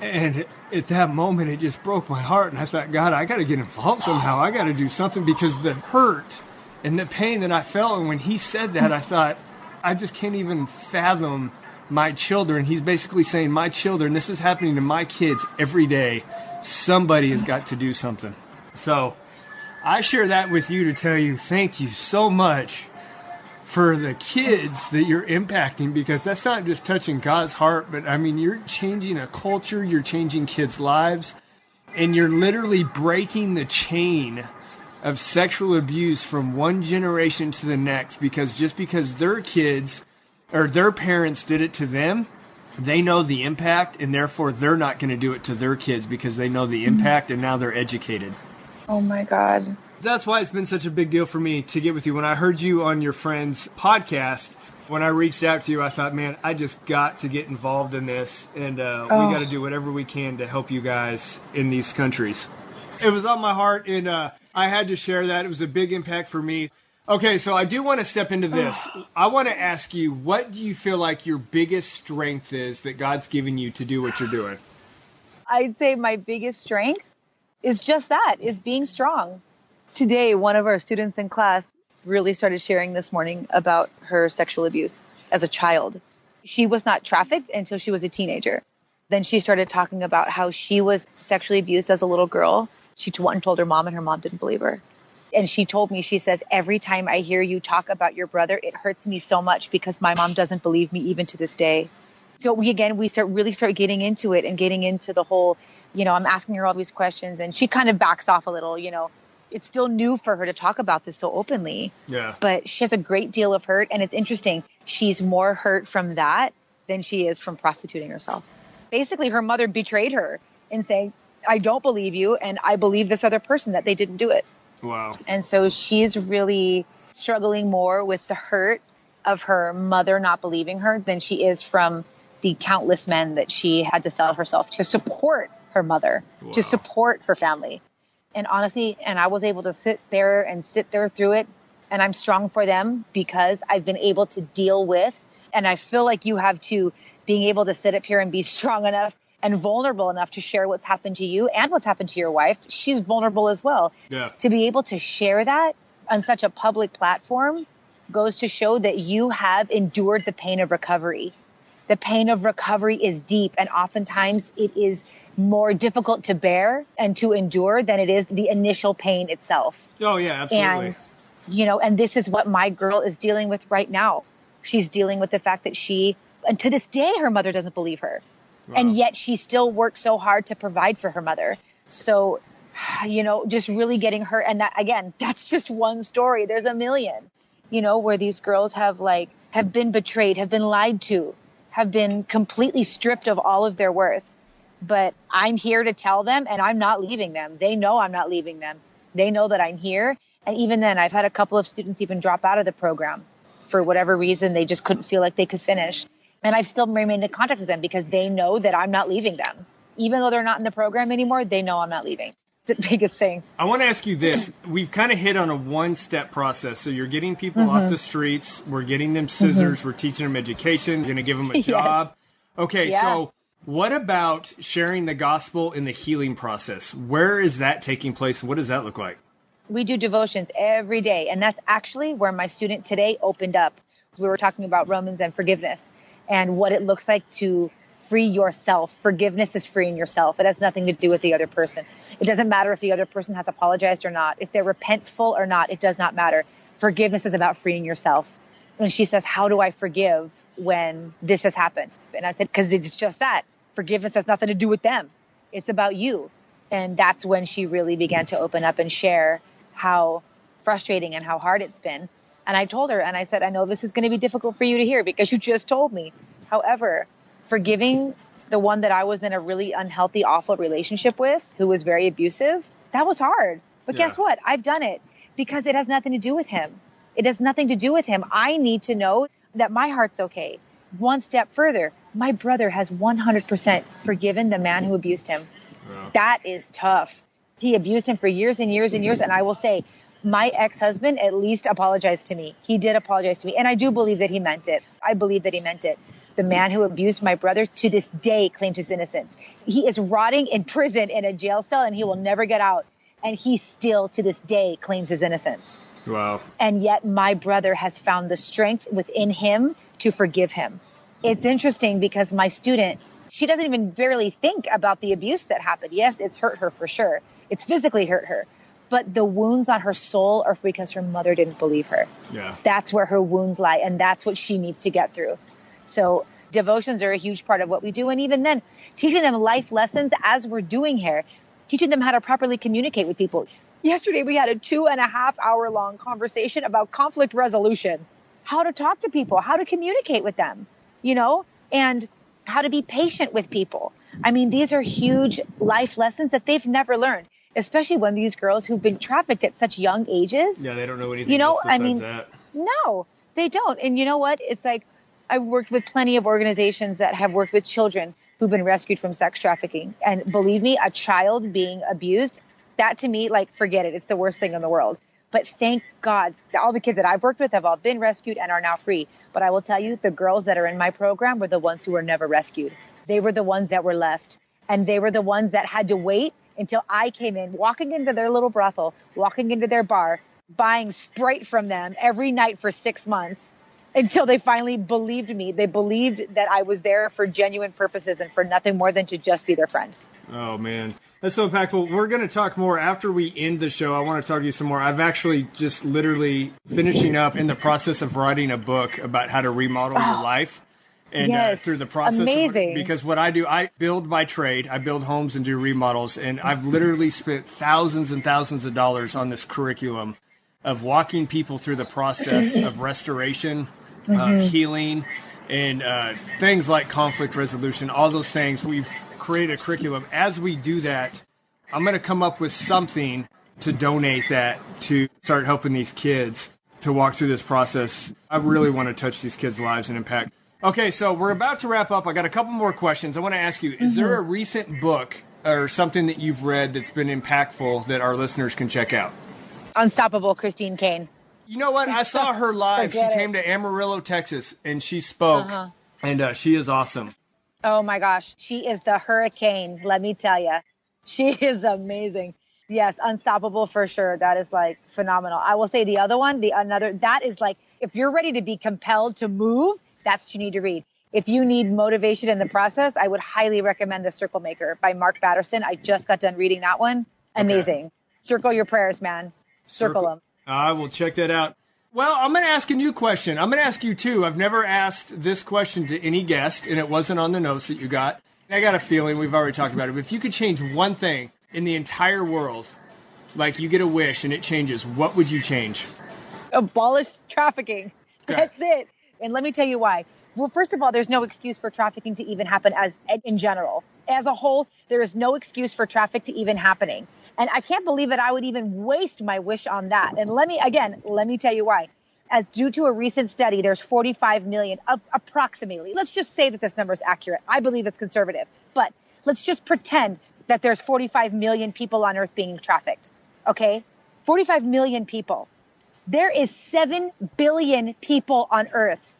And at that moment, it just broke my heart. And I thought, God, I got to get involved somehow. I got to do something, because the hurt and the pain that I felt, and when He said that, I thought, I just can't even fathom my children. He's basically saying, my children, this is happening to my kids every day. Somebody has got to do something. So I share that with you to tell you thank you so much for the kids that you're impacting, because that's not just touching God's heart, but I mean, you're changing a culture, you're changing kids' lives, and you're literally breaking the chain of sexual abuse from one generation to the next, because just because their kids or their parents did it to them, they know the impact, and therefore they're not going to do it to their kids because they know the impact, and now they're educated. Oh my God. That's why it's been such a big deal for me to get with you. When I heard you on your friend's podcast, when I reached out to you, I thought, man, I just got to get involved in this, and we got to do whatever we can to help you guys in these countries. It was on my heart, and I had to share that. It was a big impact for me. Okay, so I do want to step into this. I want to ask you, what do you feel like your biggest strength is that God's given you to do what you're doing? I'd say my biggest strength is just that, is being strong. Today, one of our students in class really started sharing this morning about her sexual abuse as a child. She was not trafficked until she was a teenager. Then she started talking about how she was sexually abused as a little girl. She went and told her mom, and her mom didn't believe her. And she told me, she says, every time I hear you talk about your brother, it hurts me so much because my mom doesn't believe me even to this day. So we start getting into it and getting into the whole, I'm asking her all these questions, and she kind of backs off a little. It's still new for her to talk about this so openly. Yeah. But she has a great deal of hurt. And it's interesting. She's more hurt from that than she is from prostituting herself. Basically, her mother betrayed her in saying, I don't believe you, and I believe this other person that they didn't do it. Wow. And so she's really struggling more with the hurt of her mother not believing her than she is from the countless men that she had to sell herself to support her mother, to support her family. And honestly, I was able to sit there through it. And I'm strong for them because I've been able to deal with, and I feel like you have too, being able to sit up here and be strong enough and vulnerable enough to share what's happened to you and what's happened to your wife. She's vulnerable as well. Yeah. To be able to share that on such a public platform goes to show that you have endured the pain of recovery. The pain of recovery is deep, and oftentimes it is more difficult to bear and to endure than it is the initial pain itself. Oh, yeah, absolutely. And this is what my girl is dealing with right now. She's dealing with the fact that and to this day, her mother doesn't believe her. Wow. And yet she still works so hard to provide for her mother. So, just really getting her. And that, again, that's just one story. There's a million, where these girls have been betrayed, have been lied to, have been completely stripped of all of their worth. But I'm here to tell them, and I'm not leaving them. They know I'm not leaving them. They know that I'm here. And even then, I've had a couple of students even drop out of the program for whatever reason. They just couldn't feel like they could finish. And I've still remained in contact with them because they know that I'm not leaving them. Even though they're not in the program anymore, they know I'm not leaving. It's the biggest thing. I want to ask you this. We've kind of hit on a one-step process. So you're getting people off the streets. We're getting them scissors. We're teaching them education. We're going to give them a job. Yes. Okay, so what about sharing the gospel in the healing process? Where is that taking place? What does that look like? We do devotions every day. And that's actually where my student today opened up. We were talking about Romans and forgiveness and what it looks like to free yourself. Forgiveness is freeing yourself. It has nothing to do with the other person. It doesn't matter if the other person has apologized or not. If they're repentful or not, it does not matter. Forgiveness is about freeing yourself. And she says, how do I forgive when this has happened? And I said, because it's just that. Forgiveness has nothing to do with them. It's about you. And that's when she really began to open up and share how frustrating and how hard it's been. And I told her, and I said, I know this is going to be difficult for you to hear because you just told me. However, forgiving the one that I was in a really unhealthy, awful relationship with, who was very abusive, that was hard. But guess what? I've done it because it has nothing to do with him. It has nothing to do with him. I need to know that my heart's okay. One step further, my brother has 100% forgiven the man who abused him. Wow. That is tough. He abused him for years and years and years. And I will say, my ex-husband at least apologized to me. He did apologize to me. And I do believe that he meant it. I believe that he meant it. The man who abused my brother to this day claims his innocence. He is rotting in prison in a jail cell and he will never get out. And he still to this day claims his innocence. Wow. And yet my brother has found the strength within him to forgive him. It's interesting because my student, she doesn't even barely think about the abuse that happened. Yes, it's hurt her for sure. It's physically hurt her. But the wounds on her soul are because her mother didn't believe her. Yeah. That's where her wounds lie. And that's what she needs to get through. So devotions are a huge part of what we do. And even then, teaching them life lessons as we're doing here, teaching them how to properly communicate with people. Yesterday, we had a 2.5 hour long conversation about conflict resolution, how to talk to people, how to communicate with them, and how to be patient with people. I mean, these are huge life lessons that they've never learned, especially when these girls who've been trafficked at such young ages. Yeah, they don't know anything else besides that. No, they don't. And you know what? It's like, I've worked with plenty of organizations that have worked with children who've been rescued from sex trafficking. And believe me, a child being abused, that to me, forget it. It's the worst thing in the world. But thank God, all the kids that I've worked with have all been rescued and are now free. But I will tell you, the girls that are in my program were the ones who were never rescued. They were the ones that were left. And they were the ones that had to wait until I came in, walking into their little brothel, walking into their bar, buying Sprite from them every night for 6 months until they finally believed me. They believed that I was there for genuine purposes and for nothing more than to just be their friend. Oh, man. That's so impactful. We're going to talk more after we end the show. I want to talk to you some more. I've actually just literally finishing up in the process of writing a book about how to remodel your life. And yes, through the process, amazing. Because what I do, I build by trade. I build homes and do remodels. And I've literally spent thousands and thousands of dollars on this curriculum of walking people through the process of restoration, of healing, and things like conflict resolution, all those things. We've created a curriculum. As we do that, I'm going to come up with something to donate that to start helping these kids to walk through this process. I really want to touch these kids' lives and impact. Okay, so we're about to wrap up. I got a couple more questions. I want to ask you, is there a recent book or something that you've read that's been impactful that our listeners can check out? Unstoppable, Christine Kane. You know what? I saw her live. She came to Amarillo, Texas, and she spoke, and she is awesome. Oh, my gosh. She is the hurricane, let me tell you. She is amazing. Yes, Unstoppable for sure. That is, like, phenomenal. I will say the other one, that is, like, if you're ready to be compelled to move, that's what you need to read. If you need motivation in the process, I would highly recommend The Circle Maker by Mark Batterson. I just got done reading that one. Amazing. Okay. Circle your prayers, man. Circle them. I will check that out. Well, I'm going to ask a new question. I'm going to ask you, too. I've never asked this question to any guest, and it wasn't on the notes that you got. I got a feeling we've already talked about it. But if you could change one thing in the entire world, like you get a wish and it changes, what would you change? Abolish trafficking. Okay. That's it. And let me tell you why. Well, first of all, there's no excuse for trafficking to even happen in general. As a whole, there is no excuse for traffic to even happening. And I can't believe that I would even waste my wish on that. And let me tell you why. As due to a recent study, there's 45 million, approximately. Let's just say that this number is accurate. I believe it's conservative. But let's just pretend that there's 45 million people on Earth being trafficked. Okay? 45 million people. There is 7 billion people on Earth.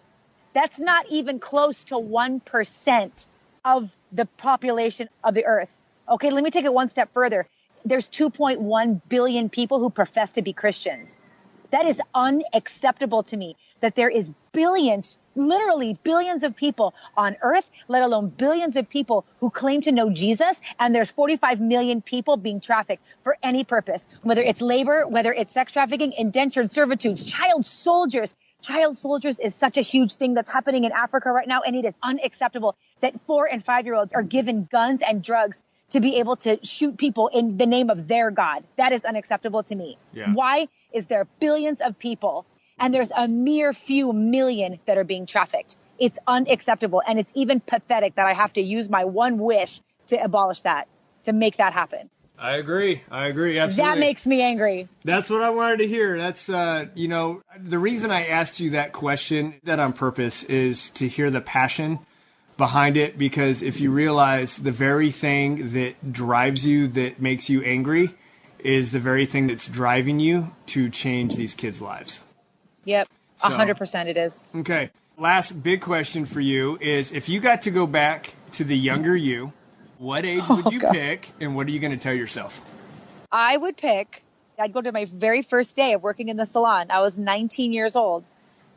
That's not even close to 1% of the population of the Earth. Okay, let me take it one step further. There's 2.1 billion people who profess to be Christians. That is unacceptable to me, that there is billions, literally billions of people on Earth, let alone billions of people who claim to know Jesus, and there's 45 million people being trafficked for any purpose, whether it's labor, whether it's sex trafficking, indentured servitudes, child soldiers. Child soldiers is such a huge thing that's happening in Africa right now, and it is unacceptable that 4- and 5-year-olds are given guns and drugs to be able to shoot people in the name of their God. That is unacceptable to me. Yeah. Why is there billions of people and there's a mere few million that are being trafficked? It's unacceptable. And it's even pathetic that I have to use my one wish to abolish that, to make that happen. I agree. Absolutely. That makes me angry. That's what I wanted to hear. That's, the reason I asked you that question, that on purpose, is to hear the passion behind it. Because if you realize the very thing that drives you, that makes you angry, is the very thing that's driving you to change these kids' lives. Yep. 100% it is. Okay. Last big question for you is, if you got to go back to the younger you, what age would you pick, and what are you going to tell yourself? I'd go to my very first day of working in the salon. I was 19 years old,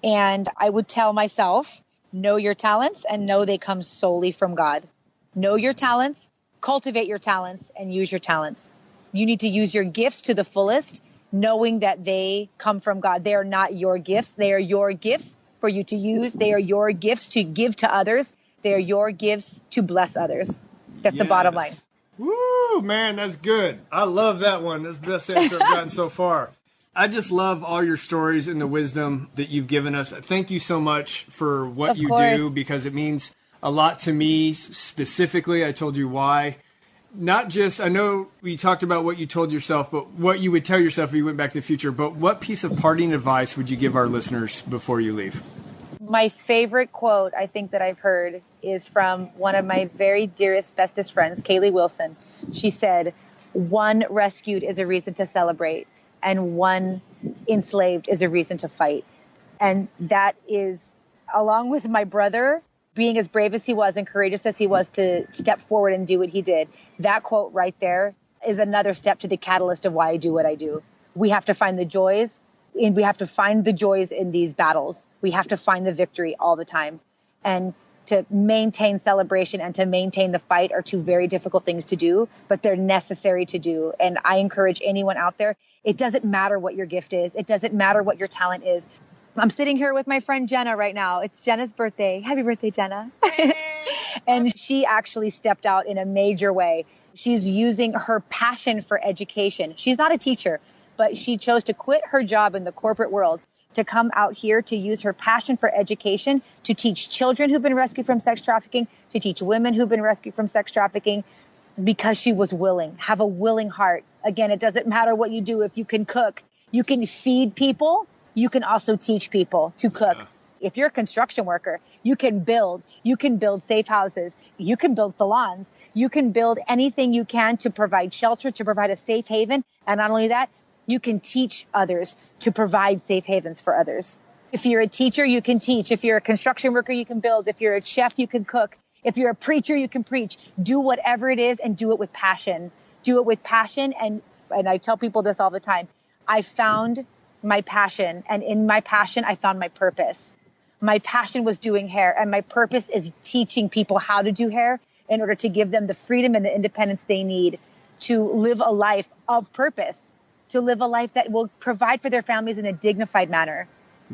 and I would tell myself, know your talents and know they come solely from God. Know your talents, cultivate your talents, and use your talents. You need to use your gifts to the fullest, knowing that they come from God. They are not your gifts. They are your gifts for you to use. They are your gifts to give to others. They are your gifts to bless others. That's the bottom line. Woo, man, that's good. I love that one. That's the best answer I've gotten so far. I just love all your stories and the wisdom that you've given us. Thank you so much for what you do, because it means a lot to me specifically. I told you why. Not just, I know we talked about what you told yourself, but what you would tell yourself if you went back to the future. But what piece of parting advice would you give our listeners before you leave? My favorite quote, I think, that I've heard is from one of my very dearest, bestest friends, Kaylee Wilson. She said, "One rescued is a reason to celebrate, and one enslaved is a reason to fight. And that is, along with my brother being as brave as he was and courageous as he was to step forward and do what he did, that quote right there is another step to the catalyst of why I do what I do. We have to find the joys, and we have to find the joys in these battles. We have to find the victory all the time. And to maintain celebration and to maintain the fight are two very difficult things to do, but they're necessary to do. And I encourage anyone out there, it doesn't matter what your gift is. It doesn't matter what your talent is. I'm sitting here with my friend Jenna right now. It's Jenna's birthday. Happy birthday, Jenna. And she actually stepped out in a major way. She's using her passion for education. She's not a teacher, but she chose to quit her job in the corporate world to come out here to use her passion for education to teach children who've been rescued from sex trafficking, to teach women who've been rescued from sex trafficking, because she was willing, have a willing heart. Again, it doesn't matter what you do. If you can cook, you can feed people, you can also teach people to cook. If you're a construction worker, you can build safe houses, you can build salons, you can build anything you can to provide shelter, to provide a safe haven. And not only that, you can teach others to provide safe havens for others. If you're a teacher, you can teach. If you're a construction worker, you can build. If you're a chef, you can cook. If you're a preacher, you can preach. Do whatever it is and do it with passion. Do it with passion. And I tell people this all the time. I found my passion, and in my passion, I found my purpose. My passion was doing hair, and my purpose is teaching people how to do hair in order to give them the freedom and the independence they need to live a life of purpose, to live a life that will provide for their families in a dignified manner.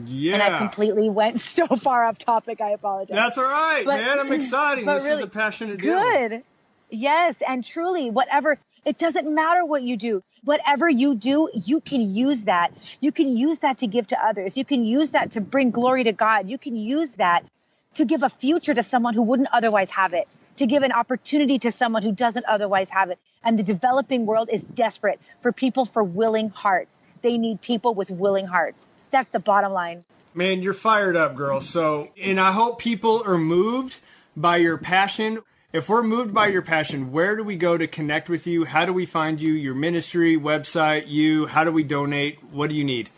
Yeah. And I completely went so far off topic. I apologize. That's all right, man. I'm excited. This is a passionate deal. Good. Yes. And truly, whatever, it doesn't matter what you do. Whatever you do, you can use that. You can use that to give to others. You can use that to bring glory to God. You can use that to give a future to someone who wouldn't otherwise have it, to give an opportunity to someone who doesn't otherwise have it. And the developing world is desperate for people for willing hearts. They need people with willing hearts. That's the bottom line. Man, you're fired up, girl. So, and I hope people are moved by your passion. If we're moved by your passion, where do we go to connect with you? How do we find you? Your ministry, website, how do we donate? What do you need?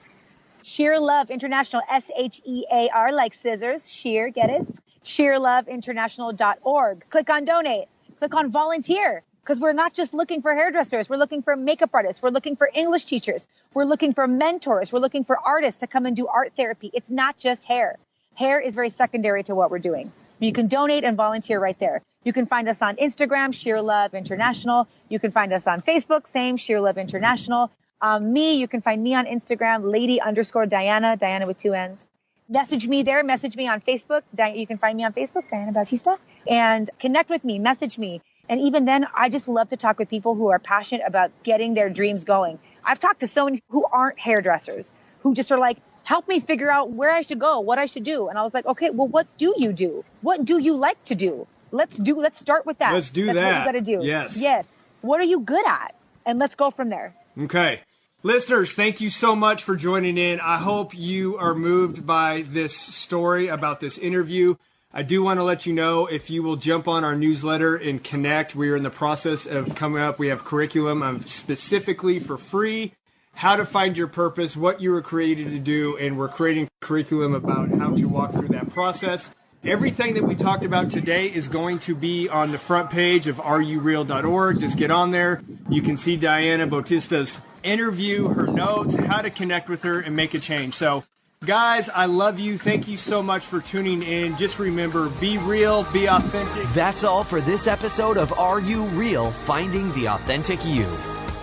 Sheer Love International, SHEAR, like scissors. Sheer, get it? SheerLoveInternational.org. Click on donate. Click on volunteer. Because we're not just looking for hairdressers. We're looking for makeup artists. We're looking for English teachers. We're looking for mentors. We're looking for artists to come and do art therapy. It's not just hair. Hair is very secondary to what we're doing. You can donate and volunteer right there. You can find us on Instagram, Sheer Love International. You can find us on Facebook, same, Sheer Love International. You can find me on Instagram, lady_Dianna, Dianna with 2 N's. Message me there. Message me on Facebook. You can find me on Facebook, Dianna Bautista. And connect with me. Message me. And even then, I just love to talk with people who are passionate about getting their dreams going. I've talked to so many who aren't hairdressers, who just are like, help me figure out where I should go, what I should do. And I was like, okay, well, what do you do? What do you like to do? Let's start with that. Let's do That's that. what you got to do. Yes. Yes. What are you good at? And let's go from there. Okay. Listeners, thank you so much for joining in. I hope you are moved by this story about this interview. I do want to let you know, if you will jump on our newsletter and connect, we are in the process of coming up. We have curriculum specifically for free, how to find your purpose, what you were created to do, and we're creating curriculum about how to walk through that process. Everything that we talked about today is going to be on the front page of rureal.org. Just get on there. You can see Dianna Bautista's interview, her notes, how to connect with her and make a change. So, guys, I love you. Thank you so much for tuning in. Just remember, be real, be authentic. That's all for this episode of Are You Real? Finding the Authentic You.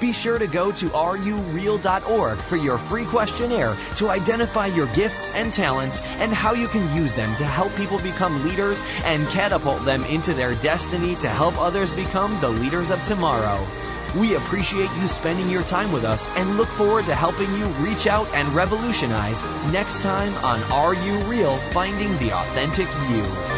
Be sure to go to rureal.org for your free questionnaire to identify your gifts and talents and how you can use them to help people become leaders and catapult them into their destiny to help others become the leaders of tomorrow. We appreciate you spending your time with us and look forward to helping you reach out and revolutionize next time on Are You Real? Finding the Authentic You.